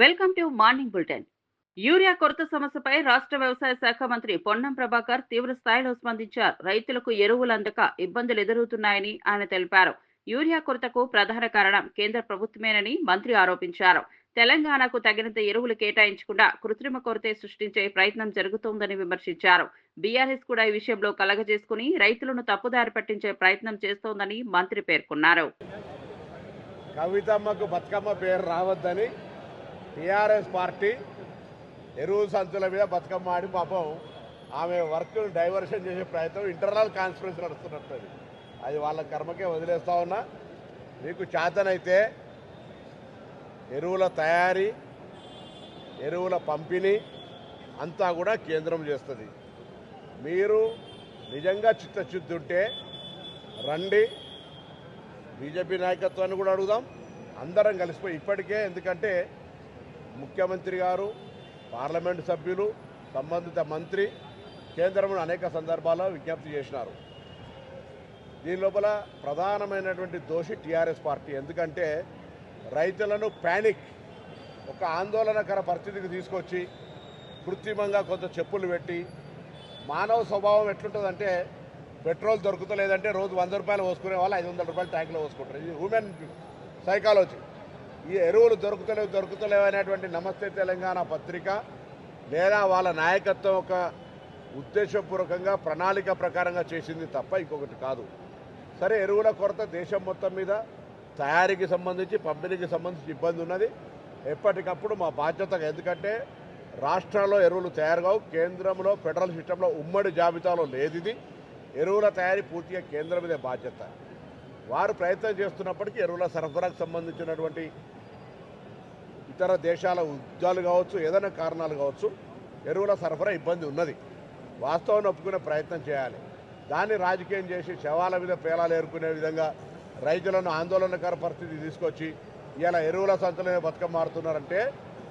Welcome to morning bulletin. Urea కొరత సమస్యపై రాష్ట్ర వ్యవసాయ శాఖ మంత్రి పొన్నం ప్రభాకర్ తీవ్ర స్థాయిలో స్పందించారు. రైతులకు ఎరువులు అందక ఇబ్బందులు ఎదురవుతున్నాయని ఆయన తెలిపారు. యూరియా కొరతకు ప్రధాన కారణం కేంద్ర ప్రభుత్వమేనని మంత్రి ఆరోపించారు. తెలంగాణకు తగినంత ఎరువులు కేటాయించకుండా కృత్రిమ కొరతే సృష్టించే ప్రయత్నం జరుగుతోందని విమర్శించారు. బీఆర్ఎస్ కూడా ఈ విషయంలో కలగజేసుకుని రైతులను తప్పుదారి పట్టించే ప్రయత్నం చేస్తోందని మంత్రి పేర్కొన్నారు. కవితమ్మకు బతుకమ్మ పేరు రావద్దని టీఆర్ఎస్ పార్టీ ఎరువుల సంచుల మీద బతుకమ్మ ఆడి పాపం ఆమె వర్క్ను డైవర్షన్ చేసే ప్రయత్నం ఇంటర్నల్ కాన్స్పిరసీ నడుస్తున్నట్టు. అది వాళ్ళ కర్మకే వదిలేస్తా ఉన్నా. మీకు చేతనైతే ఎరువుల తయారీ, ఎరువుల పంపిణీ అంతా కూడా కేంద్రం చేస్తుంది. మీరు నిజంగా చిత్తశుద్ధి ఉంటే రండి, బీజేపీ నాయకత్వాన్ని కూడా అడుగుదాం, అందరం కలిసిపోయి. ఇప్పటికే ఎందుకంటే ముఖ్యమంత్రి గారు, పార్లమెంటు సభ్యులు, సంబంధిత మంత్రి కేంద్రంలో అనేక సందర్భాల్లో విజ్ఞప్తి చేసినారు. దీని లోపల ప్రధానమైనటువంటి దోషి టీఆర్ఎస్ పార్టీ. ఎందుకంటే రైతులను ప్యానిక్, ఒక ఆందోళనకర పరిస్థితికి తీసుకొచ్చి కృత్రిమంగా కొంత చెప్పులు పెట్టి, మానవ స్వభావం ఎట్లుంటుందంటే పెట్రోల్ దొరుకుతలేదంటే రోజు 100 రూపాయలు పోసుకునే వాళ్ళు 500 రూపాయలు ట్యాంకులో పోసుకుంటారు. ఇది హ్యూమన్ సైకాలజీ. ఈ ఎరువులు దొరుకుతలేవు అనేటువంటి నమస్తే తెలంగాణ పత్రిక లేదా వాళ్ళ నాయకత్వం ఒక ఉద్దేశపూర్వకంగా ప్రణాళిక ప్రకారంగా చేసింది తప్ప ఇంకొకటి కాదు. సరే, ఎరువుల కొరత దేశం మొత్తం మీద తయారీకి సంబంధించి, పంపిణీకి సంబంధించి ఇబ్బంది ఉన్నది. ఎప్పటికప్పుడు మా బాధ్యతగా, ఎందుకంటే రాష్ట్రాల్లో ఎరువులు తయారు కావు, కేంద్రంలో ఫెడరల్ సిస్టంలో ఉమ్మడి జాబితాలో లేదు. ఇది ఎరువుల తయారీ పూర్తిగా కేంద్రం మీదే బాధ్యత. వారు ప్రయత్నం చేస్తున్నప్పటికీ ఎరువుల సరఫరాకు సంబంధించినటువంటి ఇతర దేశాల యుద్ధాలు కావచ్చు, ఏదైనా కారణాలు కావచ్చు, ఎరువుల సరఫరా ఇబ్బంది ఉన్నది. వాస్తవాన్ని ఒప్పుకునే ప్రయత్నం చేయాలి. దాన్ని రాజకీయం చేసి శవాల మీద పేలాలు ఏరుకునే విధంగా రైతులను ఆందోళనకర పరిస్థితి తీసుకొచ్చి ఇలా ఎరువుల సంతలో బతుకమ్మ మారుతున్నారంటే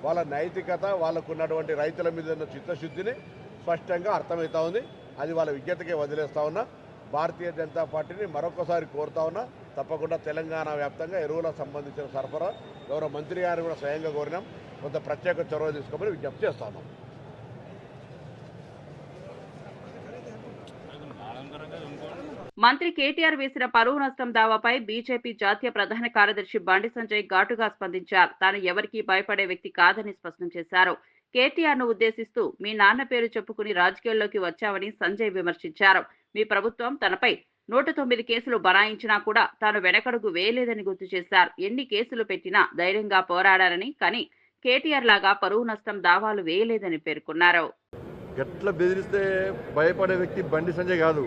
వాళ్ళ నైతికత, వాళ్ళకు ఉన్నటువంటి రైతుల మీద ఉన్న చిత్తశుద్ధిని స్పష్టంగా అర్థమవుతా ఉంది. అది వాళ్ళ విజ్ఞతకే వదిలేస్తా ఉన్నా. భారతీయ జనతా పార్టీని మరొకసారి కోరుతా ఉన్నా, తప్పకుండా తెలంగాణ వ్యాప్తంగా ఎరువులకు సంబంధించిన సరఫరా గౌరవ మంత్రి గారిని కూడా స్వయంగా కోరినాం, కొంత ప్రత్యేక చొరవ తీసుకోమని విజ్ఞప్తి చేస్తా ఉన్నాం. మంత్రి కేటీఆర్ వేసిన పరువు నష్టం దావాపై బీజేపీ జాతీయ ప్రధాన కార్యదర్శి బండి సంజయ్ ఘాటుగా స్పందించారు. తాను ఎవరికీ భయపడే వ్యక్తి కాదని స్పష్టం చేశారు. కేటీఆర్ ను ఉద్దేశిస్తూ మీ నాన్న పేరు చెప్పుకుని రాజకీయాల్లోకి వచ్చావని సంజయ్ విమర్శించారు. మీ ప్రభుత్వం తనపై 109 కేసులు బనాయించినా కూడా తాను వెనకడుగు వేయలేదని గుర్తు చేశారు. ఎన్ని కేసులు పెట్టినా ధైర్యంగా పోరాడారని, కానీ కేటీఆర్ లాగా పరువు నష్టం దావాలు వేయలేదని పేర్కొన్నారు. ఎట్లా బెదిరిస్తే భయపడే వ్యక్తి బండి సంజయ్ కాదు.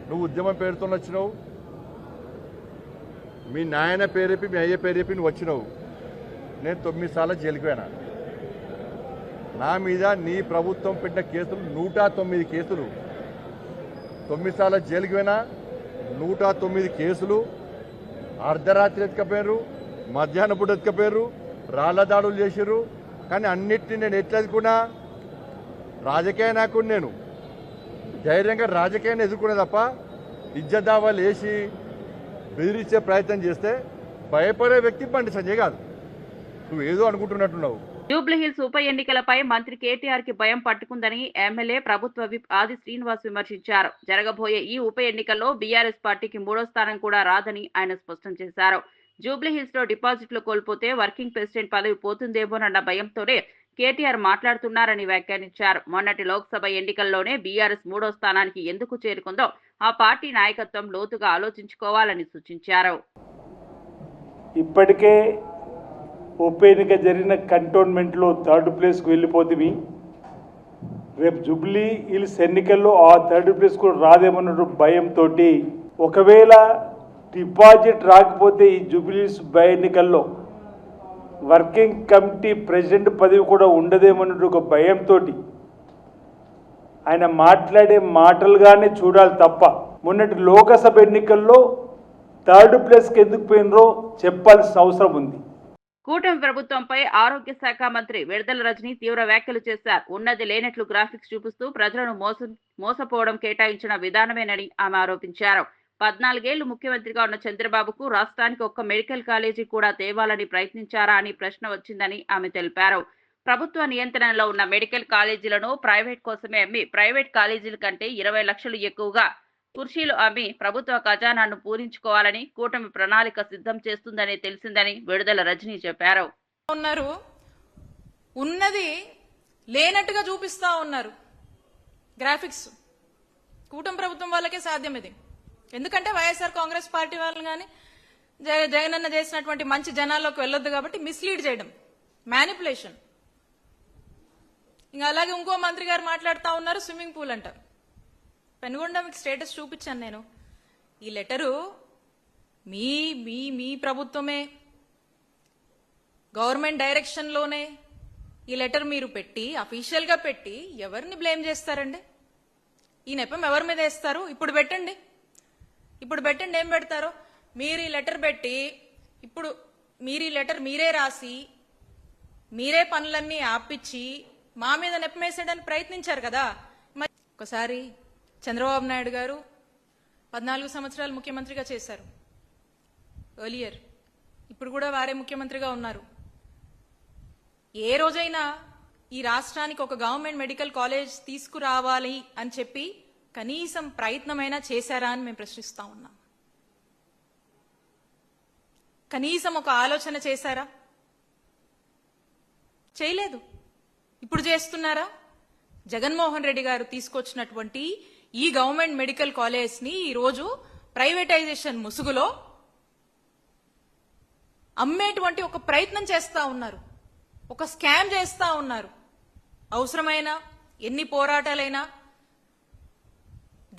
నువ్వు ఉద్యమం పేరుతో వచ్చినావు, మీ నాయన పేరు చెప్పి, మీ అయ్య పేరు చెప్పి నువ్వు వచ్చినావు. నేను 9 సార్లు జైలుకి పోయినా. నా మీద నీ ప్రభుత్వం పెట్టిన కేసులు 109 కేసులు. 9 సార్లు జైలుకి పోయినా, 109 కేసులు. అర్ధరాత్రి ఎత్తుకపోయారు, మధ్యాహ్నం పూట ఎత్తుకపోయారు, రాళ్ల దాడులు చేశారు. కానీ అన్నిటిని నేను ఎట్లా ఎదుర్కొన్నా, రాజకీయ నాయకుడు నేను ధైర్యంగా రాజకీయాన్ని ఎదుర్కొనే తప్ప ఇజ్జదావాలు వేసి బెదిరించే ప్రయత్నం చేస్తే భయపడే వ్యక్తి బండి సంజయ్ కాదు. నువ్వు ఏదో అనుకుంటున్నట్టున్నావు. జూబ్లీహిల్స్ ఉప ఎన్నికలపై మంత్రి కేటీఆర్ కి భయం పట్టుకుందని ఎమ్మెల్యే ప్రభుత్వ విప్ ఆది శ్రీనివాస్ విమర్శించారు. జరగబోయే ఈ ఉప ఎన్నికల్లో బీఆర్ఎస్ పార్టీకి 3వ స్థానం కూడా రాదని ఆయన స్పష్టం చేశారు. జూబ్లీహిల్స్ లో డిపాజిట్లు కోల్పోతే వర్కింగ్ ప్రెసిడెంట్ పదవి పోతుందేమోనన్న భయంతోనే కేటీఆర్ మాట్లాడుతున్నారని వ్యాఖ్యానించారు. మొన్నటి లోక్సభ ఎన్నికల్లోనే బీఆర్ఎస్ 3వ స్థానానికి ఎందుకు చేరుకుందో ఆ పార్టీ నాయకత్వం లోతుగా ఆలోచించుకోవాలని సూచించారు. ఇప్పటికే ఉప ఎన్నిక జరిగిన కంటోన్మెంట్లో 3rd ప్లేస్కు వెళ్ళిపోతుంది. రేపు జూబ్లీ హిల్స్ ఎన్నికల్లో ఆ 3rd ప్లేస్ కూడా రాదేమన్న భయంతో, ఒకవేళ డిపాజిట్ రాకపోతే ఈ జూబ్లీ హిల్స్ బై ఎన్నికల్లో వర్కింగ్ కమిటీ ప్రెసిడెంట్ పదవి కూడా ఉండదేమన్న ఒక భయంతో ఆయన మాట్లాడే మాటలుగానే చూడాలి తప్ప మొన్నటి లోకసభ ఎన్నికల్లో 3rd ప్లేస్కి ఎందుకు పోయినరో చెప్పాల్సిన అవసరం ఉంది. కూటమి ప్రభుత్వంపై ఆరోగ్య శాఖ మంత్రి విడుదల రజని తీవ్ర వ్యాఖ్యలు చేశారు. ఉన్నది లేనట్లు గ్రాఫిక్స్ చూపిస్తూ ప్రజలను మోసపోవడం కేటాయించిన విధానమేనని ఆమె ఆరోపించారు. 14 ఏళ్లు ముఖ్యమంత్రిగా ఉన్న చంద్రబాబుకు రాష్ట్రానికి ఒక్క మెడికల్ కాలేజీ కూడా తేవాలని ప్రయత్నించారా అని ప్రశ్న వచ్చిందని ఆమె తెలిపారు. ప్రభుత్వ నియంత్రణలో ఉన్న మెడికల్ కాలేజీలను ప్రైవేట్ కోసమే అమ్మి ప్రైవేట్ కాలేజీల కంటే 20 లక్షలు ఎక్కువగా కుర్చీలు అమ్మి ప్రభుత్వ ఖజానాను పూరించుకోవాలని కూటమి ప్రణాళిక సిద్ధం చేస్తుందని తెలిసిందని విడుదల రజనీ చెప్పారు. ఉన్నారు ఉన్నది లేనట్టుగా చూపిస్తా ఉన్నారు గ్రాఫిక్స్. కూటమి ప్రభుత్వం వాళ్ళకే సాధ్యం ఇది. ఎందుకంటే వైఎస్ఆర్ కాంగ్రెస్ పార్టీ వాళ్ళు కానీ జగనన్న చేసినటువంటి మంచి జనాల్లోకి వెళ్ళొద్దు కాబట్టి మిస్లీడ్ చేయడం, మ్యానిపులేషన్. ఇంకా అలాగే ఇంకో మంత్రి గారు మాట్లాడుతూ ఉన్నారు స్విమ్మింగ్ పూల్ అంట. పెనుగొండ మీకు స్టేటస్ చూపించాను నేను. ఈ లెటరు మీ మీ మీ ప్రభుత్వమే గవర్నమెంట్ డైరెక్షన్ లోనే ఈ లెటర్ మీరు పెట్టి అఫీషియల్ గా పెట్టి ఎవరిని బ్లేమ్ చేస్తారండి? ఈ నెపం ఎవరి మీద వేస్తారు? ఇప్పుడు పెట్టండి ఏం పెడతారో. మీరు ఈ లెటర్ పెట్టి ఇప్పుడు మీరు ఈ లెటర్ మీరే రాసి మీరే పనులన్నీ ఆపిచ్చి మా మీద నెప్పమేసేయడానికి ప్రయత్నించారు కదా. మరి ఒకసారి చంద్రబాబు నాయుడు గారు 14 సంవత్సరాలు ముఖ్యమంత్రిగా చేశారు ఎర్లియర్. ఇప్పుడు కూడా వారే ముఖ్యమంత్రిగా ఉన్నారు. ఏ రోజైనా ఈ రాష్ట్రానికి ఒక గవర్నమెంట్ మెడికల్ కాలేజ్ తీసుకురావాలి అని చెప్పి కనీసం ప్రయత్నమైనా చేశారా అని మేము ప్రశ్నిస్తా ఉన్నాం. కనీసం ఒక ఆలోచన చేశారా? చేయలేదు. ఇప్పుడు చేస్తున్నారా? జగన్మోహన్ రెడ్డి గారు తీసుకొచ్చినటువంటి ఈ గవర్నమెంట్ మెడికల్ కాలేజ్ ని ఈ రోజు ప్రైవేటైజేషన్ ముసుగులో అమ్మేటువంటి ఒక ప్రయత్నం చేస్తా ఉన్నారు, ఒక స్కామ్ చేస్తా ఉన్నారు. అవసరమైన ఎన్ని పోరాటాలైనా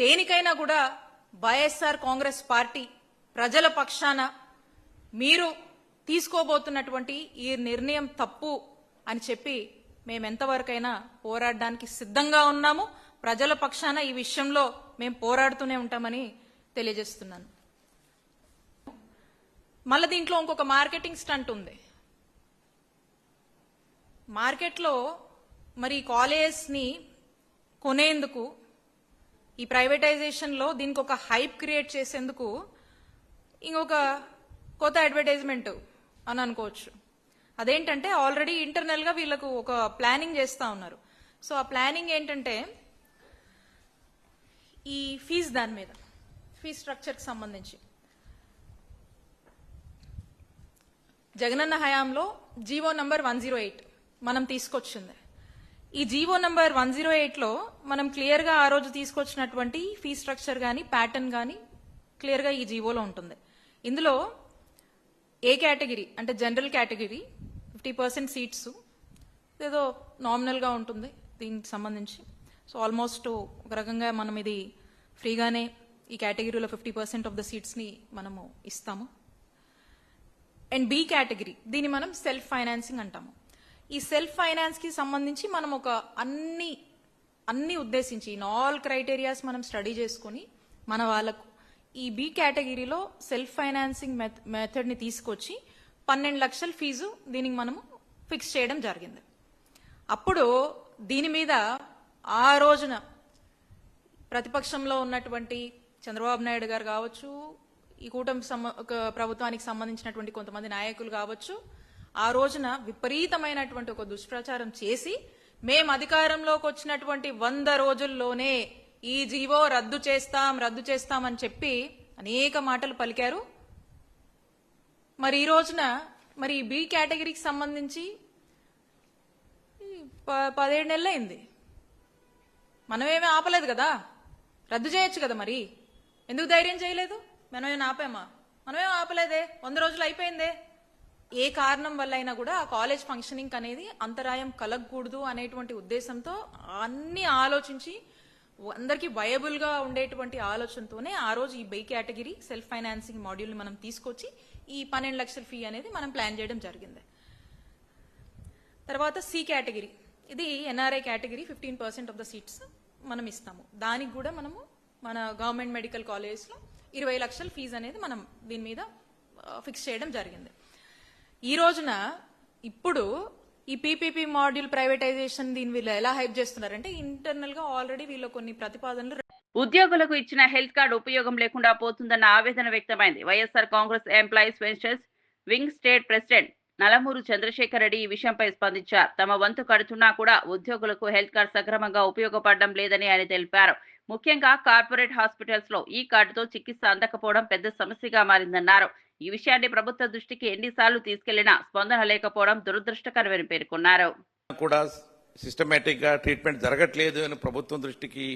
దేనికైనా కూడా వైఎస్ఆర్ కాంగ్రెస్ పార్టీ ప్రజల పక్షాన మీరు తీసుకోబోతున్నటువంటి ఈ నిర్ణయం తప్పు అని చెప్పి మేమెంతవరకైనా పోరాడడానికి సిద్ధంగా ఉన్నాము. ప్రజల పక్షాన ఈ విషయంలో మేము పోరాడుతూనే ఉంటామని తెలియజేస్తున్నాను. మళ్ళీ దీంట్లో ఇంకొక మార్కెటింగ్ స్టంట్ ఉంది. మార్కెట్లో మరి కాలేజ్ ని కొనేందుకు ఈ ప్రైవేటైజేషన్ లో దీనికి ఒక హైప్ క్రియేట్ చేసేందుకు ఇంకొక కొత్త అడ్వర్టైజ్మెంట్ అని అనుకోవచ్చు. అదేంటంటే ఆల్రెడీ ఇంటర్నల్ గా వీళ్ళకు ఒక ప్లానింగ్ చేస్తా ఉన్నారు. సో ఆ ప్లానింగ్ ఏంటంటే ఈ ఫీజు, దాని మీద ఫీజ్ స్ట్రక్చర్ కి సంబంధించి జగనన్న హయాంలో జీవో నంబర్ 108 మనం తీసుకొచ్చింది. ఈ జీవో నంబర్ 108 లో మనం క్లియర్ గా ఆ రోజు తీసుకొచ్చినటువంటి ఫీ స్ట్రక్చర్ గానీ ప్యాటర్న్ గానీ క్లియర్ గా ఈ జీవోలో ఉంటుంది. ఇందులో ఏ కేటగిరీ అంటే జనరల్ కేటగిరీ 50% సీట్స్ ఏదో నామినల్ గా ఉంటుంది దీనికి సంబంధించి. సో ఆల్మోస్ట్ ఒక రకంగా మనం ఇది ఫ్రీగానే ఈ కేటగిరీలో 50% ఆఫ్ ద సీట్స్ ని మనము ఇస్తాము. అండ్ బి కేటగిరీ, దీన్ని మనం సెల్ఫ్ ఫైనాన్సింగ్ అంటాము. ఈ సెల్ఫ్ ఫైనాన్స్ కి సంబంధించి మనం ఒక అన్ని ఉద్దేశించి ఆల్ క్రైటీరియాస్ మనం స్టడీ చేసుకుని మన వాళ్ళకు ఈ బి కేటగిరీలో సెల్ఫ్ ఫైనాన్సింగ్ మెథడ్ ని తీసుకొచ్చి 12 లక్షల ఫీజు దీనికి మనము ఫిక్స్ చేయడం జరిగింది. అప్పుడు దీని మీద ఆ రోజున ప్రతిపక్షంలో ఉన్నటువంటి చంద్రబాబు నాయుడు గారు కావచ్చు, ఈ కూటమి ప్రభుత్వానికి సంబంధించినటువంటి కొంతమంది నాయకులు కావచ్చు, ఆ రోజున విపరీతమైనటువంటి ఒక దుష్ప్రచారం చేసి మేము అధికారంలోకి వచ్చినటువంటి 100 రోజుల్లోనే ఈ జీవో రద్దు చేస్తాం అని చెప్పి అనేక మాటలు పలికారు. మరి ఈ రోజున మరి బి కేటగిరీకి సంబంధించి 17 నెలలు అయింది. మనమేమీ ఆపలేదు కదా, రద్దు చేయొచ్చు కదా. మరి ఎందుకు ధైర్యం చేయలేదు? మనమేమైనా ఆపామా? మనమేం ఆపలేదే, 100 రోజులు అయిపోయిందే. ఏ కారణం వల్ల అయినా కూడా ఆ కాలేజ్ ఫంక్షనింగ్ అనేది అంతరాయం కలగకూడదు అనేటువంటి ఉద్దేశంతో అన్ని ఆలోచించి అందరికీ వయబుల్ గా ఉండేటువంటి ఆలోచనతోనే ఆ రోజు ఈ by category self financing module మనం తీసుకొచ్చి ఈ 12 లక్షల ఫీ అనేది మనం ప్లాన్ చేయడం జరిగింది. తర్వాత సి కేటగిరీ, ఇది NRI category 15% of the seats మనం ఇస్తాము. దానికి కూడా మనము మన గవర్నమెంట్ మెడికల్ కాలేజ్ లో 20 లక్షల ఫీజు అనేది మనం దీని మీద ఫిక్స్ చేయడం జరిగింది. ఈ రోజున ఇప్పుడు ఈ పీపీపీ మాడ్యూల్ ప్రైవేటైజేషన్ దీని వీళ్ళు ఎలా హైప్ చేస్తున్నారంటే ఇంటర్నల్ గా ఆల్రెడీ వీళ్ళు కొన్ని ప్రతిపాదనలు ఉద్యోగులకు ఇచ్చిన హెల్త్ కార్డు ఉపయోగం లేకుండా పోతుందన్న ఆవేదన వ్యక్తమైంది. YSR Congress employees ventures wing state president Nalamuru Chandrasekhar Reddy ఈ విషయంపై స్పందించారు. తమ వంతు కడుతున్నా కూడా ఉద్యోగులకు హెల్త్ కార్డు సక్రమంగా ఉపయోగపడడం లేదని ఆయన తెలిపారు. ముఖ్యంగా కార్పొరేట్ హాస్పిటల్స్ లో ఈ కార్డుతో చికిత్స అందకపోవడం పెద్ద సమస్యగా మారిందన్నారు. ఈ విషయాన్ని ప్రభుత్వ దృష్టికి ఎన్నిసార్లు తీసుకెళ్లినా స్పందన లేకపోవడం దురదృష్టకరమని పేర్కొన్నారు. కూడా సిస్టమేటిక్ గా ట్రీట్మెంట్ జరగట్లేదు అని ప్రభుత్వం దృష్టికి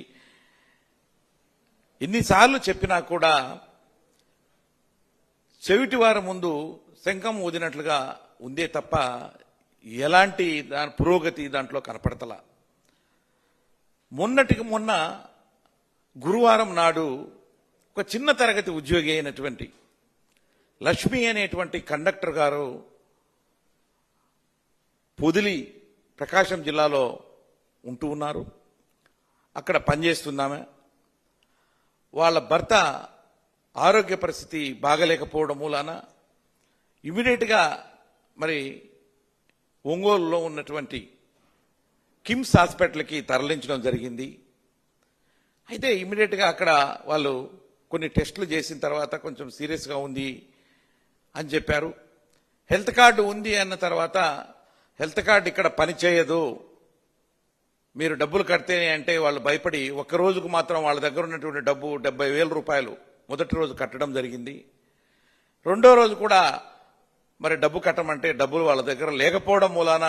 ఎన్నిసార్లు చెప్పినా కూడా చెవిటి వారి ముందు శంఖం ఊదినట్లుగా ఉందే తప్ప ఎలాంటి పురోగతి దాంట్లో కనపడతలా. మొన్నటికి మొన్న గురువారం నాడు ఒక చిన్న తరగతి ఉద్యోగి అయినటువంటి లక్ష్మి అనేటువంటి కండక్టర్ గారు పొదిలి ప్రకాశం జిల్లాలో ఉంటూ ఉన్నారు. అక్కడ పనిచేస్తున్నామే. వాళ్ళ భర్త ఆరోగ్య పరిస్థితి బాగలేకపోవడం మూలాన ఇమీడియట్గా మరి ఒంగోలులో ఉన్నటువంటి కిమ్స్ హాస్పిటల్కి తరలించడం జరిగింది. అయితే ఇమీడియట్గా అక్కడ వాళ్ళు కొన్ని టెస్టులు చేసిన తర్వాత కొంచెం సీరియస్గా ఉంది అని చెప్పారు. హెల్త్ కార్డు ఉంది అన్న తర్వాత హెల్త్ కార్డు ఇక్కడ పనిచేయదు, మీరు డబ్బులు కడితేనే అంటే వాళ్ళు భయపడి ఒక్క రోజుకు మాత్రం వాళ్ళ దగ్గర ఉన్నటువంటి డబ్బు 70,000 రూపాయలు మొదటి రోజు కట్టడం జరిగింది. రెండో రోజు కూడా మరి డబ్బు కట్టమంటే డబ్బులు వాళ్ళ దగ్గర లేకపోవడం మూలాన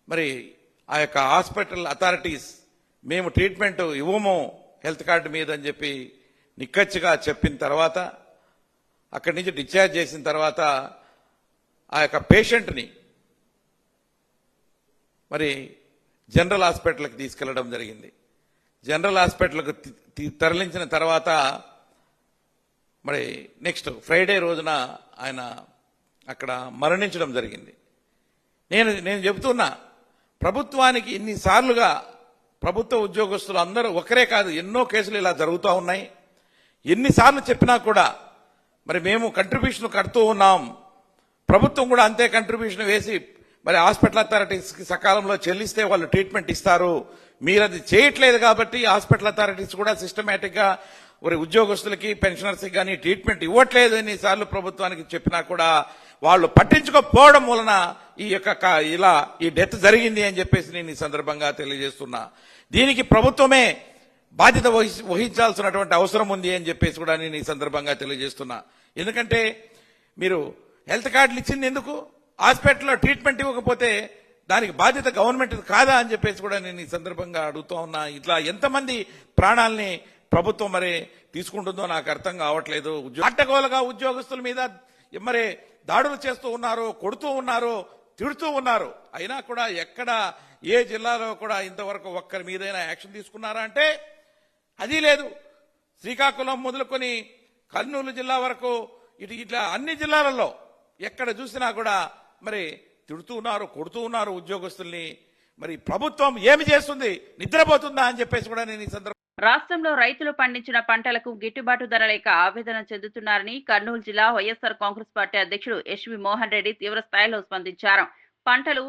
మరి ఆ యొక్క హాస్పిటల్ అథారిటీస్ మేము ట్రీట్మెంట్ ఇవ్వము హెల్త్ కార్డు మీద అని చెప్పి నిక్కచ్చిగా చెప్పిన తర్వాత అక్కడి నుంచి డిశ్చార్జ్ చేసిన తర్వాత ఆ యొక్క పేషెంట్ని మరి జనరల్ హాస్పిటల్కి తీసుకెళ్లడం జరిగింది. జనరల్ హాస్పిటల్కి తరలించిన తర్వాత మరి నెక్స్ట్ ఫ్రైడే రోజున ఆయన అక్కడ మరణించడం జరిగింది. నేను చెబుతున్నా, ప్రభుత్వానికి ఇన్నిసార్లుగా ప్రభుత్వ ఉద్యోగస్తులు అందరూ ఒకరే కాదు ఎన్నో కేసులు ఇలా జరుగుతూ ఉన్నాయి. ఎన్నిసార్లు చెప్పినా కూడా మరి మేము కంట్రిబ్యూషన్ కడుతూ ఉన్నాం, ప్రభుత్వం కూడా అంతే కంట్రిబ్యూషన్ వేసి మరి హాస్పిటల్ అథారిటీస్కి సకాలంలో చెల్లిస్తే వాళ్ళు ట్రీట్మెంట్ ఇస్తారు. మీరు అది చేయట్లేదు కాబట్టి హాస్పిటల్ అథారిటీస్ కూడా సిస్టమేటిక్గా మరి ఉద్యోగస్తులకి పెన్షనర్స్కి కానీ ట్రీట్మెంట్ ఇవ్వట్లేదు ఎన్నిసార్లు ప్రభుత్వానికి చెప్పినా కూడా వాళ్ళు పట్టించుకోకపోవడం వలన ఈ యొక్క ఇలా ఈ డెత్ జరిగింది అని చెప్పేసి నేను ఈ సందర్భంగా తెలియజేస్తున్నా. దీనికి ప్రభుత్వమే బాధ్యత వహించాల్సినటువంటి అవసరం ఉంది అని చెప్పేసి కూడా నేను ఈ సందర్భంగా తెలియజేస్తున్నా. ఎందుకంటే మీరు హెల్త్ కార్డులు ఇచ్చింది ఎందుకు? హాస్పిటల్లో ట్రీట్మెంట్ ఇవ్వకపోతే దానికి బాధ్యత గవర్నమెంట్ కాదా అని చెప్పేసి కూడా నేను ఈ సందర్భంగా అడుగుతూ ఉన్నా. ఇట్లా ఎంతమంది ప్రాణాలని ప్రభుత్వం మరి తీసుకుంటుందో నాకు అర్థం కావట్లేదు. అడ్డగోలుగా ఉద్యోగస్తుల మీద మరి దాడులు చేస్తూ ఉన్నారు, కొడుతూ ఉన్నారు, తిడుతూ ఉన్నారు. అయినా కూడా ఎక్కడ ఏ జిల్లాలో కూడా ఇంతవరకు ఒక్కరి మీదైనా యాక్షన్ తీసుకున్నారా అంటే అది లేదు. శ్రీకాకుళం మొదలుకొని కర్నూలు జిల్లా వరకు ఇట్లా అన్ని జిల్లాలలో ఎక్కడ చూసినా కూడా మరి తిడుతూ ఉన్నారు, కొడుతూ ఉన్నారు ఉద్యోగస్తుల్ని. మరి ప్రభుత్వం ఏమి చేస్తుంది? నిద్రపోతుందా అని చెప్పేసి కూడా నేను ఈ సందర్భంగా రాష్ట్రంలో రైతులు పండించిన పంటలకు గిట్టుబాటు ధర లేక ఆవేదన చెందుతున్నారని కర్నూలు జిల్లా వైఎస్ఆర్ కాంగ్రెస్ పార్టీ అధ్యక్షుడు ఎస్వి మోహన్ రెడ్డి తీవ్ర స్థాయిలో స్పందించారు. పంటలు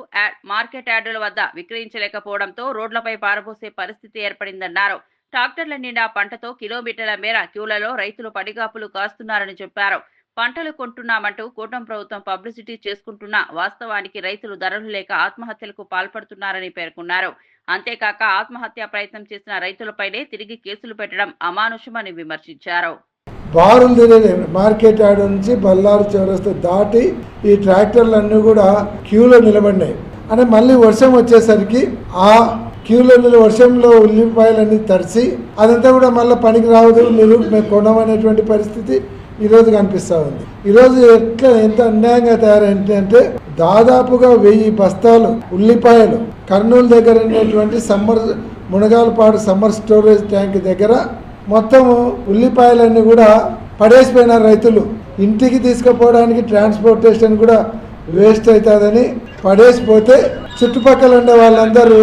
మార్కెట్ యార్డుల వద్ద విక్రయించలేకపోవడంతో రోడ్లపై పారబోసే పరిస్థితి ఏర్పడిందన్నారు. ట్రాక్టర్ల నిండా పంటతో కిలోమీటర్ల మేర క్యూలలో రైతులు పడిగాపులు కాస్తున్నారని చెప్పారు. పంటలు కొంటున్నామంటూ కూటమి ప్రభుత్వం పబ్లిసిటీ చేసుకుంటున్నా వాస్తవానికి రైతులు ధరలు లేక ఆత్మహత్యలకు పాల్పడుతున్నారని పేర్కొన్నారు. అంతేకాక ఆత్మహత్య ప్రయత్నం చేసిన రైతులపైనే తిరిగి కేసులు పెట్టడం అమానుషమని విమర్శించారు. బారులు తిరిగి మార్కెట్ యార్డ్ నుంచి బల్లారు చౌరస్తా దాటి ఈ ట్రాక్టర్లన్నీ కూడా క్యూలో నిలబడినాయి. అంటే మళ్ళీ వర్షం వచ్చేసరికి ఆ క్యూలో వర్షంలో ఉల్లిపాయలన్నీ తడిసి అదంతా కూడా మళ్ళీ పనికి రావదు, మీరు మేము కొనమనేటువంటి పరిస్థితి ఈరోజు కనిపిస్తూ ఉంది. ఈరోజు ఎంత అన్యాయంగా తయారైంది అంటే దాదాపుగా 1000 బస్తాలు ఉల్లిపాయలు కర్నూలు దగ్గర ఉన్నటువంటి మునగాలపాడు సమ్మర్ స్టోరేజ్ ట్యాంక్ దగ్గర మొత్తము ఉల్లిపాయలన్నీ కూడా పడేసిపోయినారు రైతులు. ఇంటికి తీసుకుపోవడానికి ట్రాన్స్పోర్టేషన్ కూడా వేస్ట్ అవుతుందని పడేసిపోతే చుట్టుపక్కల ఉండే వాళ్ళందరూ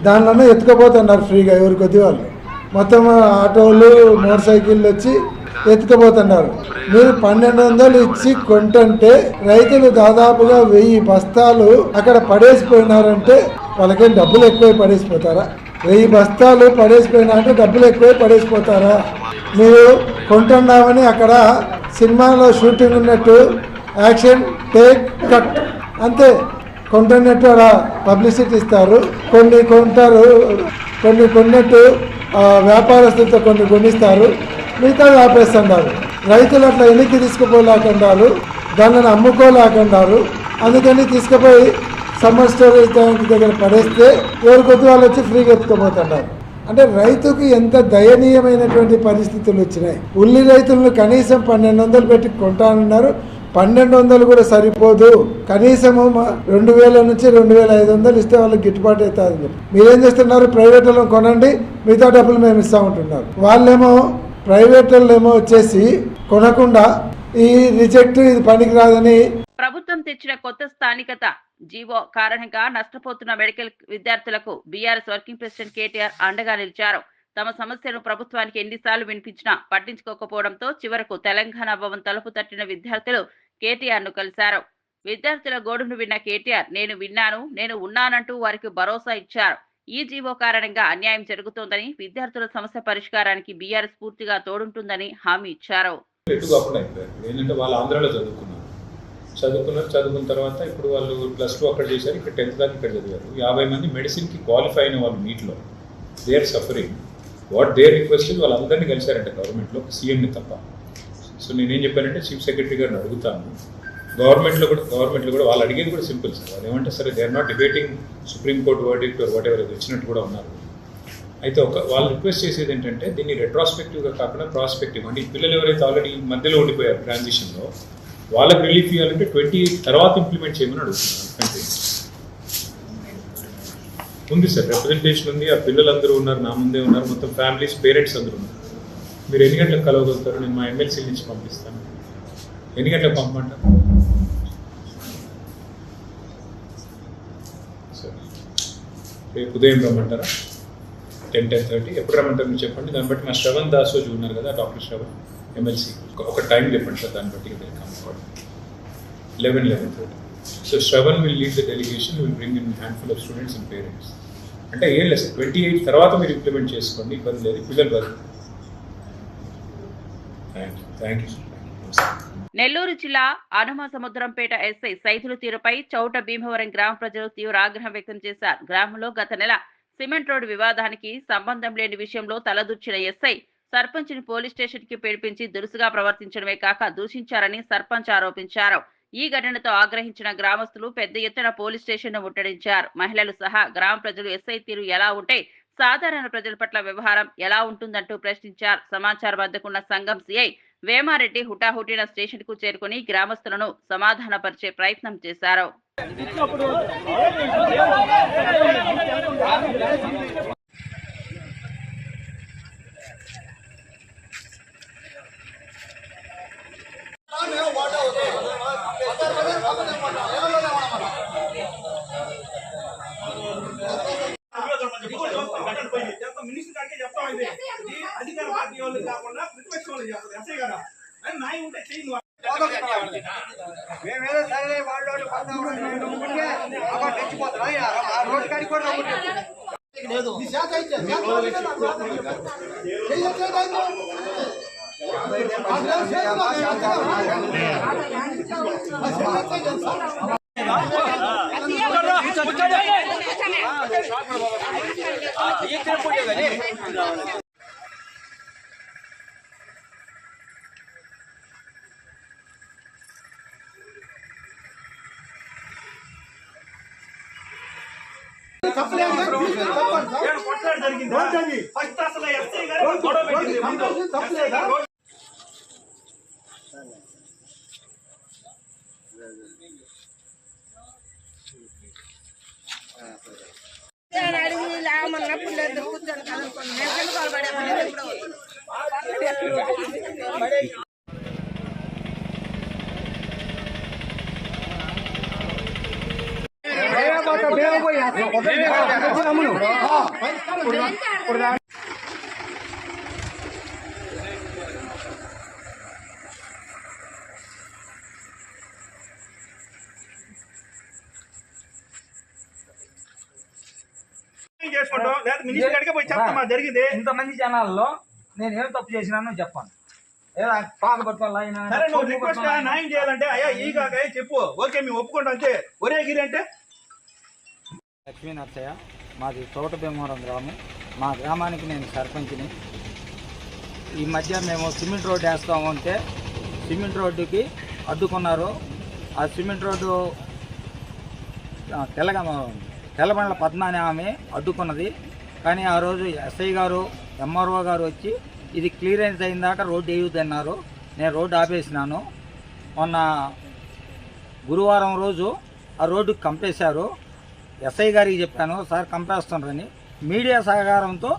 దానిలోనే ఎత్తుకపోతున్నారు ఫ్రీగా, ఎవరి కొద్ది వాళ్ళు. మొత్తం ఆటోలు మోటార్ సైకిళ్ళు వచ్చి ఎత్తుకపోతున్నారు. మీరు 1200 ఇచ్చి కొంటుంటే రైతులు దాదాపుగా 1000 బస్తాలు అక్కడ పడేసిపోయినారంటే వాళ్ళకేం డబ్బులు ఎక్కువ పడేసిపోతారా? 1000 బస్తాలు పడేసిపోయినా అంటే డబ్బులు ఎక్కువై పడేసిపోతారా? మీరు కొంటున్నామని అక్కడ సినిమాలో షూటింగ్ ఉన్నట్టు యాక్షన్ టేక్ కట్ అంతే కొంటున్నట్టు అలా పబ్లిసిటీ ఇస్తారు. కొన్ని కొంటారు, కొన్ని కొన్నట్టు వ్యాపారస్తులతో కొన్ని కొనిస్తారు, మిగతా ఆపేస్తున్నారు. రైతులు అట్లా ఎన్నికి తీసుకుపోలేకున్నారు, దానిని అమ్ముకోలేకున్నారు. అందుకని తీసుకుపోయి సమ్మర్ స్టోరేజ్ ట్యాంక్ దగ్గర పడేస్తే ఎవరి కొద్ది వాళ్ళు వచ్చి ఫ్రీగా ఎత్తుకుపోతున్నారు. అంటే రైతుకు ఎంత దయనీయమైనటువంటి పరిస్థితులు వచ్చినాయి. ఉల్లి రైతులను కనీసం 1200 పెట్టి కొంటానన్నారు. 1200 కూడా సరిపోదు, కనీసము 2000 నుంచి 2500 ఇస్తే వాళ్ళకి గిట్టుబాటు అవుతుంది. మీరేం చేస్తున్నారు? ప్రైవేట్ వాళ్ళని కొనండి, మిగతా డబ్బులు మేము ఇస్తా ఉంటున్నారు. వాళ్ళేమో ప్రైవేట్ వాళ్ళేమో వచ్చేసి కొనకుండా ఈ రిజెక్ట్ ఇది పనికిరాదని. ప్రభుత్వం తెచ్చిన కొత్త స్థానికత జీవో కారణంగా నష్టపోతున్న మెడికల్ విద్యార్థులకు బీఆర్ఎస్ వర్కింగ్ ప్రెసిడెంట్ కేటీఆర్ అండగా నిలిచారు. తమ సమస్యను ప్రభుత్వానికి ఎన్నిసార్లు వినిపించినా పట్టించుకోకపోవడంతో చివరకు తెలంగాణ భవన్ తలుపు తట్టిన విద్యార్థులు కేటీఆర్ ను కలిశారు. విద్యార్థుల గోడును విన్న కేటీఆర్ నేను ఉన్నానంటూ వారికి భరోసా ఇచ్చారు. ఈ జీవో కారణంగా అన్యాయం జరుగుతోందని, విద్యార్థుల సమస్య పరిష్కారానికి బీఆర్ఎస్ పూర్తిగా తోడుంటుందని హామీ ఇచ్చారు. ఏంటంటే వాళ్ళు ఆంధ్రాలో చదువుకున్న తర్వాత ఇప్పుడు వాళ్ళు +2 అక్కడ చేశారు, ఇక్కడ 10th దాకా ఇక్కడ చదివారు. 50 మంది మెడిసిన్కి క్వాలిఫై అయిన వాళ్ళు నీట్లో they are suffering. What they request వాళ్ళందరినీ కలిశారంట గవర్నమెంట్లో, సీఎంని తప్ప. సో నేనేం చెప్పానంటే చీఫ్ సెక్రటరీ గారిని అడుగుతాను. గవర్నమెంట్లో కూడా వాళ్ళు అడిగేది కూడా సింపుల్ సార్. వాళ్ళు ఏమంటే సరే they are not debating supreme court verdict or whatever వచ్చినట్టు కూడా ఉన్నారు. అయితే వాళ్ళు రిక్వెస్ట్ చేసేది ఏంటంటే దీన్ని రెట్రాస్పెక్టివ్గా కాకుండా ప్రాస్పెక్టివ్, అంటే ఈ పిల్లలు ఎవరైతే ఆల్రెడీ మధ్యలో ఉండిపోయారు ట్రాన్సిషన్లో వాళ్ళకి రిలీఫ్ ఇవ్వాలంటే 28 తర్వాత ఇంప్లిమెంట్ చేయమని అడుగుతున్నారు. ఉంది సార్, రిప్రజెంటేషన్ ఉంది, ఆ పిల్లలందరూ ఉన్నారు, నా ముందే ఉన్నారు, మొత్తం ఫ్యామిలీస్ పేరెంట్స్ అందరూ ఉన్నారు. మీరు ఎన్ని గంటలకు కలవగలుగుతారు? నేను మా ఎమ్మెల్సీ నుంచి పంపిస్తాను. ఎన్ని గంటలకు పంపమంటారు? సరే, రేపు ఉదయం రమ్మంటారా? 10-10:30 ఎప్పుడు రమ్మంటారు మీరు చెప్పండి. దాన్ని బట్టి మా శ్రవణ్ దాసోజు ఉన్నారు కదా, డాక్టర్ శ్రవణ్ ఎమ్మెల్సీ, ఒక టైం చెప్పండి సార్, దాన్ని బట్టి 11:30. So Shravan will lead the delegation, will bring in handful of students and parents. అంటే ఏం లేదు సార్, 28 తర్వాత మీరు ఇంప్లిమెంట్ చేసుకోండి, ఇబ్బంది లేదు, పిల్లలు బదు. Thank you sir. నెల్లూరు జిల్లా అనుమసముద్రంపేట ఎస్ఐ సైదుల తీరుపై చౌట భీమవరం గ్రామ ప్రజలు తీవ్ర ఆగ్రహం వ్యక్తం చేశారు. గ్రామంలో గత నెల సిమెంట్ రోడ్డు వివాదానికి సంబంధం లేని విషయంలో తలదూర్చిన ఎస్ఐ సర్పంచ్ని పోలీస్ స్టేషన్ కి పిలిపించి దురుసుగా ప్రవర్తించడమే కాక దూషించారని సర్పంచ్ ఆరోపించారు. ఈ ఘటనతో ఆగ్రహించిన గ్రామస్తులు పెద్ద ఎత్తున పోలీస్ స్టేషన్ ను ముట్టడించారు. మహిళలు సహా గ్రామ ప్రజలు ఎస్ఐ తీరు ఎలా ఉంటే సాధారణ ప్రజల పట్ల వ్యవహారం ఎలా ఉంటుందంటూ ప్రశ్నించారు. సమాచారం అందుకున్న సంఘం సిఐ వేమారెడ్డి హుటాహుటిన స్టేషన్ కు చేరుకుని గ్రామస్తులను సమాధానపరిచే ప్రయత్నం చేశారు. అధికార పార్టీ వాళ్ళు కాకుండా ప్రతిపక్ష వాళ్ళు చేస్తారు. ఎస్ఐ గారా న్యాయం ఉంటే చేయండి. మేమేదో సరే వాళ్ళు రోడ్డు కాడికి కూడా లేదు. జరిగింది ఫస్ట్ అసలు ఎస్ఐ గారు గొడవ పెట్టింది. చేసుకుంటాం లేదా మినిస్టర్ చెప్తామా జరిగింది. ఇంతమంది జనాల్లో నేను ఏం తప్పు చేసినానో చెప్పాను. ఏదో పాత పట్టుకోవాలి ఆయన. సరే నువ్వు రిక్వెస్ట్ న్యాయం చేయాలంటే అయ్యా ఈ కాక చెప్పు, ఓకే మేము ఒప్పుకుంటాం అంతే. ఒరే గిరి అంటే లక్ష్మీ నరసయ్య, మాది తోట భీమవరం గ్రామం. మా గ్రామానికి నేను సర్పంచ్ని. ఈ మధ్య మేము సిమెంట్ రోడ్డు వేస్తామంటే సిమెంట్ రోడ్డుకి అడ్డుకున్నారు. ఆ సిమెంట్ రోడ్డు తెల్లబండ్ల పద్మ అనే ఆమె అడ్డుకున్నది. కానీ ఆ రోజు ఎస్ఐ గారు ఎంఆర్ఓ గారు వచ్చి ఇది క్లియరెన్స్ అయిన దాకా రోడ్డు వేయొద్దన్నారు. నేను రోడ్డు ఆపేసినాను. మొన్న గురువారం రోజు ఆ రోడ్డు కంపేశారు. ఎస్ఐ గారికి చెప్పాను, సార్ కంపేస్తున్నారని. మీడియా సహకారంతో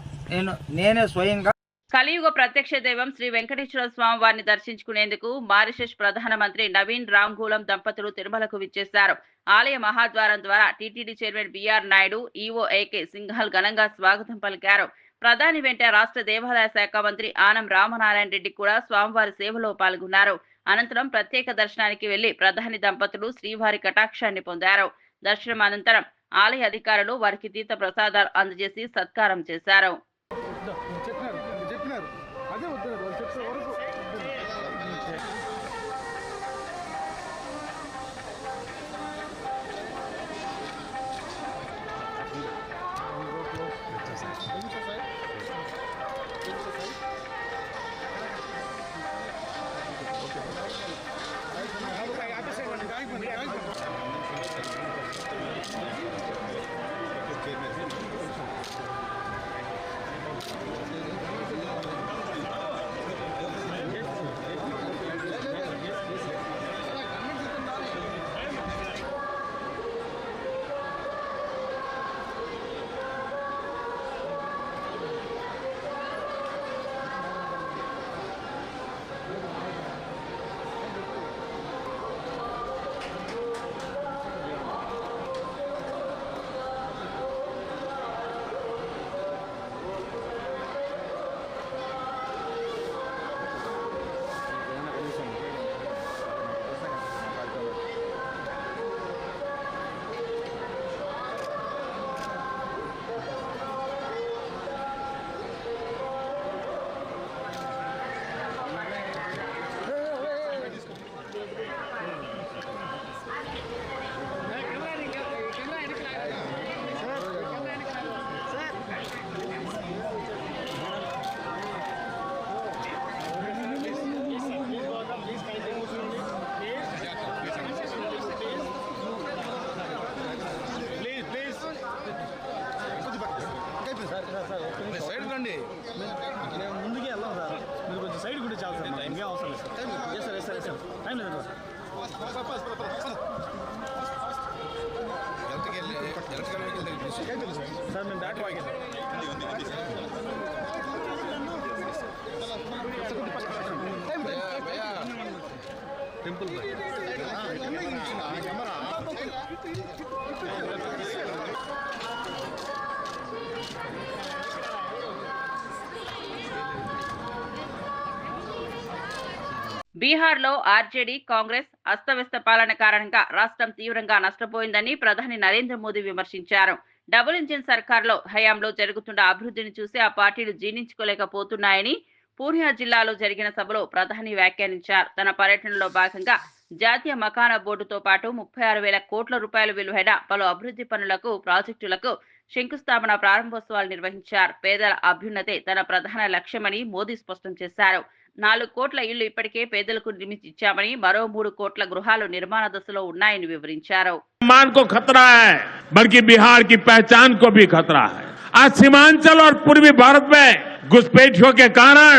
నేనే స్వయంగా కలియుగ ప్రత్యక్ష దైవం శ్రీ వెంకటేశ్వర స్వామి వారిని దర్శించుకునేందుకు మారిషస్ ప్రధానమంత్రి నవీన్ రామ్గూలం దంపతులు తిరుమలకు విచ్చేశారు. ఆలయ మహాద్వారం ద్వారా TTD chairman BR Naidu, EO AK Singhal ఘనంగా స్వాగతం పలికారు. ప్రధాని వెంట రాష్ట్ర దేవాదాయ శాఖ మంత్రి ఆనం రామనారాయణ రెడ్డి కూడా స్వామివారి సేవలో పాల్గొన్నారు. అనంతరం ప్రత్యేక దర్శనానికి వెళ్లి ప్రధాని దంపతులు శ్రీవారి కటాక్షాన్ని పొందారు. దర్శనం అనంతరం ఆలయ అధికారులు వారికి తీర్థ ప్రసాదాలు అందజేసి సత్కారం చేశారు. ముందుకే వెళ్దాం సార్, మీరు కొంచెం సైడ్ కూడా చాలు సార్, ఇంకేం అవసరం లేదు సార్. టైం లేదు సార్, మేము దాటి వాగేద్దాం. టెంపుల్ బీహార్లో ఆర్జేడీ కాంగ్రెస్ అస్తవ్యస్త పాలన కారణంగా రాష్ట్రం తీవ్రంగా నష్టపోయిందని ప్రధాని నరేంద్ర మోదీ విమర్శించారు. డబుల్ ఇంజిన్ సర్కార్లో హయాంలో జరుగుతున్న అభివృద్ధిని చూసి ఆ పార్టీలు జీర్ణించుకోలేకపోతున్నాయని పూర్ణియా జిల్లాలో జరిగిన సభలో ప్రధాని వ్యాఖ్యానించారు. తన పర్యటనలో భాగంగా జాతీయ మకాన బోర్డుతో పాటు 36,000 కోట్ల రూపాయల విలువైన పలు అభివృద్ధి పనులకు, ప్రాజెక్టులకు శంకుస్థాపన, ప్రారంభోత్సవాలు నిర్వహించారు. పేదల అభ్యున్నతే తన ప్రధాన లక్ష్యమని మోదీ స్పష్టం చేశారు. 4 కోట్ల ఇళ్లు ఇప్పటికే పేదలకు నిర్మించి ఇచ్చామని, మరో 3 కోట్ల గృహాలు నిర్మాణ దశలో ఉన్నాయని వివరించారు. सम्मान को खतरा है, बल्कि बिहार की पहचान को भी खतरा है. आज सीमांचल और पूर्वी भारत में घुसपैठियों के कारण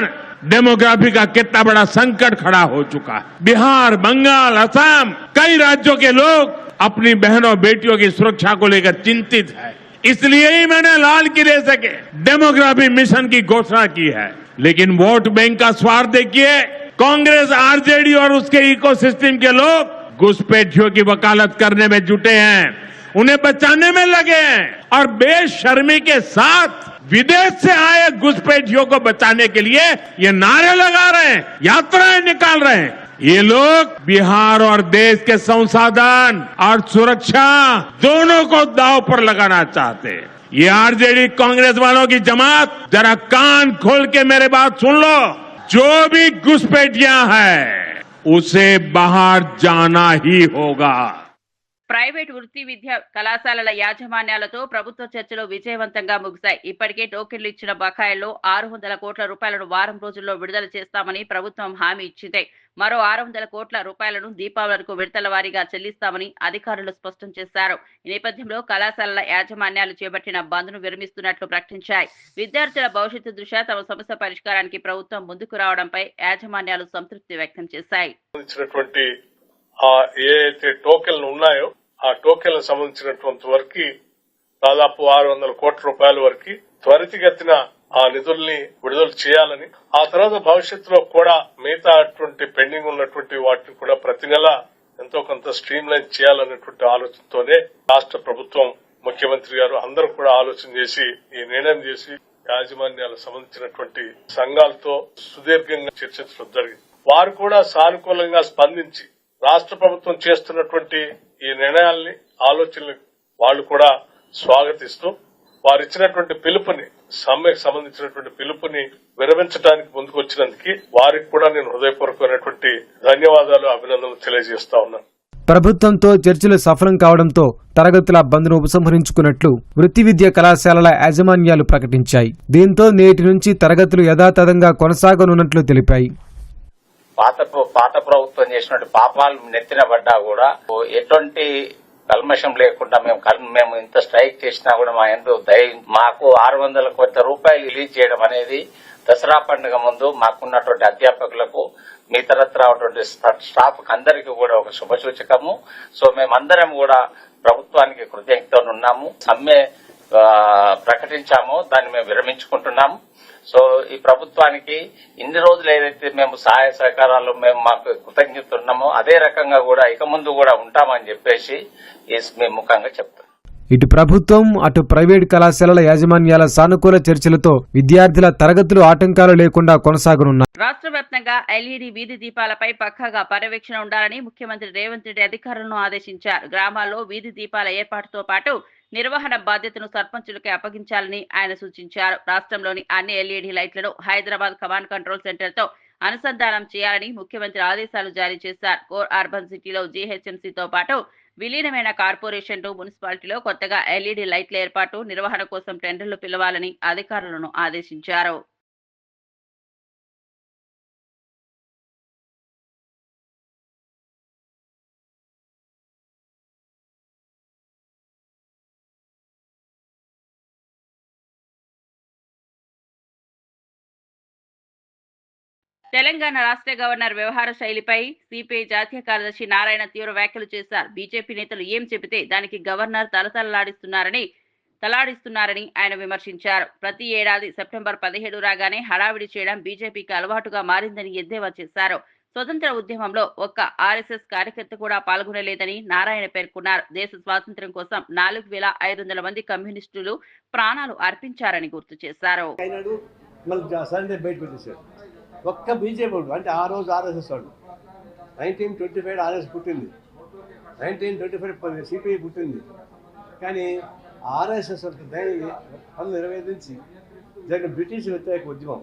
डेमोग्राफी का कितना बड़ा संकट खड़ा हो चुका है. बिहार, बंगाल, असम, कई राज्यों के लोग अपनी बहनों बेटियों की सुरक्षा को लेकर चिंतित है. इसलिए ही मैंने लाल किले से डेमोग्राफी मिशन की घोषणा की है. लेकिन वोट बैंक का स्वार्थ देखिए, कांग्रेस, आरजेडी और उसके इकोसिस्टम के लोग घुसपैठियों की वकालत करने में जुटे हैं, उन्हें बचाने में लगे हैं और बेशर्मी के साथ विदेश से आए घुसपैठियों को बचाने के लिए ये नारे लगा रहे हैं, यात्राएं निकाल रहे हैं. ये लोग बिहार और देश के संसाधन और सुरक्षा दोनों को दांव पर लगाना चाहते हैं. ये आरजेडी कांग्रेस वालों की जमात, जरा कान खोल के मेरे बात सुन लो। जो भी घुसपैठिया है उसे बाहर जाना ही होगा। ప్రైవేట్ వృత్తి విద్యా కళాశాలల యాజమాన్యాలతో ప్రభుత్వ చర్చలు విజయవంతంగా ముగిశాయి. ఇప్పటికే టోకెన్లు ఇచ్చిన బకాయిల్లో 600 కోట్ల రూపాయలను వారం రోజుల్లో విడుదల చేస్తామని ప్రభుత్వం హామీ ఇచ్చింది. మరో 600 కోట్ల రూపాయలను దీపావళికి విడతల వారీగా చెల్లిస్తామని అధికారులు స్పష్టం చేశారు. ఈ నేపథ్యంలో కళాశాలల యాజమాన్యాలు చేపట్టిన బంద్ను విరమిస్తున్నట్లు ప్రకటించాయి. విద్యార్థుల భవిష్యత్తు దృష్ట్యా తమ సమస్య పరిష్కారానికి ప్రభుత్వం ముందుకు రావడంపై యాజమాన్యాలు సంతృప్తి వ్యక్తం చేశాయి. ఏదైతే టోకెన్లు ఉన్నాయో ఆ టోకెన్లకు సంబంధించినటువంటి వరకు దాదాపు 600 కోట్ల రూపాయల వరకు త్వరితగతిన ఆ నిధుల్ని విడుదల చేయాలని, ఆ తర్వాత భవిష్యత్తులో కూడా మిగతా పెండింగ్ ఉన్నటువంటి వాటిని కూడా ప్రతి నెల ఎంతో కొంత స్ట్రీమ్ లైన్ చేయాలనేటువంటి ఆలోచనతోనే రాష్ట్ర ప్రభుత్వం, ముఖ్యమంత్రి గారు అందరూ కూడా ఆలోచన చేసి ఈ నిర్ణయం చేసి యాజమాన్యాలకు సంబంధించినటువంటి సంఘాలతో సుదీర్ఘంగా చర్చించడం జరిగింది. వారు కూడా సానుకూలంగా స్పందించి రాష్ట్ర ప్రభుత్వం చేస్తున్నటువంటి ఈ నిర్ణయాల్ని, ఆలోచనలు వాళ్ళు కూడా స్వాగతిస్తూ వారు ఇచ్చినటువంటి పిలుపుని, సమ్మెకు సంబంధించినటువంటి పిలుపుని విరమించడానికి ముందుకు వచ్చినందుకు వారికి కూడా నేను హృదయపూర్వకమైనటువంటి ధన్యవాదాలు, అభినందనలు తెలియజేస్తా ఉన్నాను. ప్రభుత్వంతో చర్చలు సఫలం కావడంతో తరగతుల బంద్ను ఉపసంహరించుకున్నట్లు వృత్తి విద్యా కళాశాలల యాజమాన్యాలు ప్రకటించాయి. దీంతో నేటి నుంచి తరగతులు యథాతథంగా కొనసాగనున్నట్లు తెలిపాయి. పాత ప్రభుత్వం చేసినటువంటి పాపాలు నెత్తిన పడ్డా కూడా ఎటువంటి కల్మషం లేకుండా మేము ఇంత స్ట్రైక్ చేసినా కూడా మాకు 600 కోట్ల రూపాయలు రిలీజ్ చేయడం అనేది దసరా పండుగ ముందు మాకున్నటువంటి అధ్యాపకులకు, మీ తరఫున రావటువంటి స్టాఫ్ అందరికీ కూడా ఒక శుభసూచకము. సో మేమందరం కూడా ప్రభుత్వానికి కృతజ్ఞతలు ఉన్నాము. సమ్మె ప్రకటించాము, దాన్ని మేము విరమించుకుంటున్నాము. సో ఈ ప్రభుత్వానికి ఇన్ని రోజులు ఏదైతే మేము సహాయ సహకారాలు మాకు కృతజ్ఞత ఉన్నామో అదే రకంగా కూడా ఇక ముందు కూడా ఉంటామని చెప్పేసి మేము ముఖంగా చెప్తాం. ఇటు ప్రభుత్వం, అటు ప్రైవేట్ కళాశాలల యాజమాన్యాల సానుకూల చర్చలతో విద్యార్థుల తరగతులు ఆటంకాలు లేకుండా కొనసాగనున్నాయి. రాష్ట్ర వ్యాప్తంగా ఎల్ఈడి వీధి దీపాలపై పక్కాగా పర్యవేక్షణ ఉండాలని ముఖ్యమంత్రి రేవంత్ రెడ్డి అధికారులను ఆదేశించారు. గ్రామాల్లో వీధి దీపాల ఏర్పాటుతో పాటు నిర్వహణ బాధ్యతను సర్పంచులకే అప్పగించాలని ఆయన సూచించారు. రాష్ట్రంలోని అన్ని ఎల్ఈడి లైట్లను హైదరాబాద్ కమాండ్ కంట్రోల్ సెంటర్తో అనుసంధానం చేయాలని ముఖ్యమంత్రి ఆదేశాలు జారీ చేశారు. కోర్ అర్బన్ సిటీలో జీహెచ్ఎంసీతో పాటు విలీనమైన కార్పొరేషన్లు, మున్సిపాలిటీలో కొత్తగా ఎల్ఈడి లైట్ల ఏర్పాటు, నిర్వహణ కోసం టెండర్లు పిలవాలని అధికారులను ఆదేశించారు. తెలంగాణ రాష్ట్ర గవర్నర్ వ్యవహార శైలిపై సిపిఐ జాతీయ కార్యదర్శి నారాయణ తీవ్ర వ్యాఖ్యలు చేశారు. బీజేపీ నేతలు ఏం చెబితే దానికి గవర్నర్ తలాడిస్తున్నారని ఆయన విమర్శించారు. ప్రతి ఏడాది సెప్టెంబర్ 17 రాగానే హడావిడి చేయడం బీజేపీకి అలవాటుగా మారిందని ఎద్దేవా చేశారు. స్వతంత్ర ఉద్యమంలో ఒక్క ఆర్ఎస్ఎస్ కార్యకర్త కూడా పాల్గొనలేదని నారాయణ పేర్కొన్నారు. దేశ స్వాతంత్ర్యం కోసం 4500 మంది కమ్యూనిస్టులు ప్రాణాలు అర్పించారని గుర్తు చేశారు. ఒక్క బీజేపీ అంటే ఆ రోజు ఆర్ఎస్ఎస్ వాడు 1925 ఆర్ఎస్ పుట్టింది, 1925 సిపిఐ పుట్టింది. కానీ ఆర్ఎస్ఎస్ పనులు నిర్వహించి జరిగిన బ్రిటిష్ వ్యతిరేక ఉద్యమం,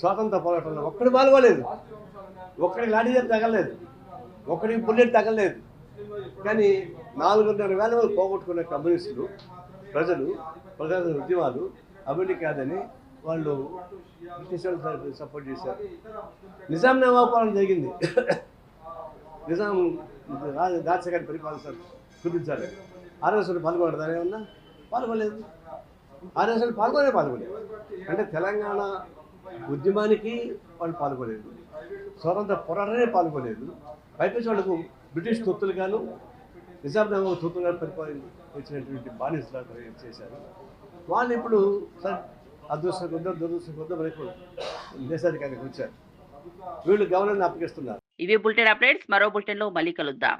స్వాతంత్ర పోరాటంలో ఒక్కడు పాల్గొలేదు, ఒక్కడికి లాఠీ తగలలేదు, ఒక్కడికి బుల్లెట్ తగలలేదు. కానీ 4,500,000 మంది పోగొట్టుకున్న కమ్యూనిస్టులు, ప్రజలు ఉద్యమాలు అభివృద్ధి కాదని వాళ్ళు బ్రిటిష్ వాళ్ళు సపోర్ట్ చేశారు. నిజాం నవాపాలన జరిగింది. నిజాం రాజశేఖర్ పరిపాలన చూపించాలి. ఆర్ఎస్ఎస్ పాల్గొనడం ఏమన్నా పాల్గొనలేదు. ఆర్ఎస్ఎస్ పాల్గొనలేదు. అంటే తెలంగాణ ఉద్యమానికి వాళ్ళు పాల్గొలేదు, స్వతంత్ర పోరాటానికి పాల్గొలేదు. పైపేసి వాళ్ళకు బ్రిటిష్ తొత్తులుగాను, నిజాం నవాబు తొత్తులుగా పరిపాలించినటువంటి బానిసలు చేశారు. వాళ్ళు ఇప్పుడు అదృష్టం దురదృష్టం వరకు దేశాధికారికి వచ్చారు. వీళ్ళు గవర్నర్ని అప్పగిస్తున్నారు. ఇవి బులెటిన్ అప్డేట్స్. మరో బులెటిన్లో మళ్ళీ కలుద్దాం.